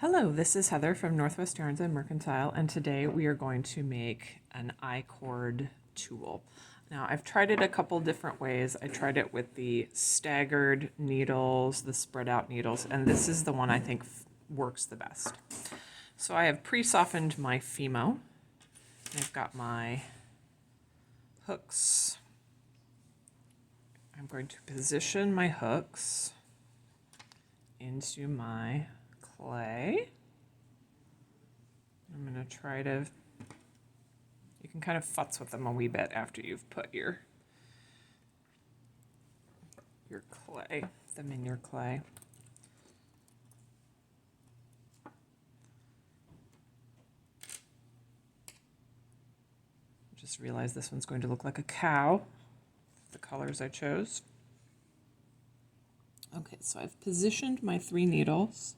Hello, this is Heather from Northwest Yarns and Mercantile, and today we are going to make an I-cord tool. Now, I've tried it a couple different ways. I tried it with the staggered needles, the spread out needles, and this is the one I think works the best. So I have pre-softened my Fimo. I've got my hooks. I'm going to position my hooks into my clay. I'm going to try to, you can kind of futz with them a wee bit after you've put your clay, them in your clay. Just realized this one's going to look like a cow, the colors I chose. Okay, so I've positioned my 3 needles.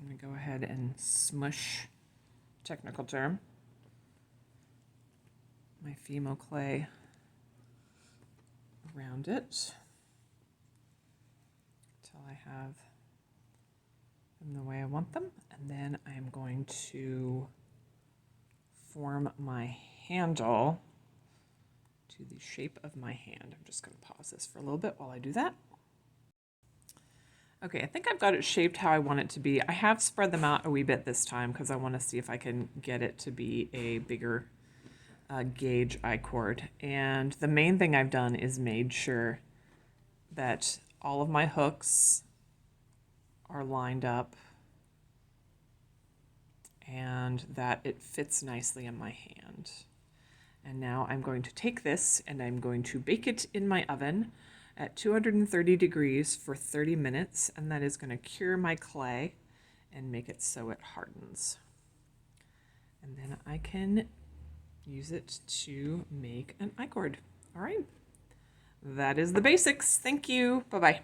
I'm going to go ahead and smush, technical term, my Fimo clay around it until I have them the way I want them. And then I'm going to form my handle to the shape of my hand. I'm just going to pause this for a little bit while I do that. Okay, I think I've got it shaped how I want it to be. I have spread them out a wee bit this time because I want to see if I can get it to be a bigger gauge I-cord. And the main thing I've done is made sure that all of my hooks are lined up and that it fits nicely in my hand. And now I'm going to take this and I'm going to bake it in my oven at 230 degrees for 30 minutes, and that is going to cure my clay and make it so it hardens. And then I can use it to make an I-cord. All right, that is the basics. Thank you. Bye-bye.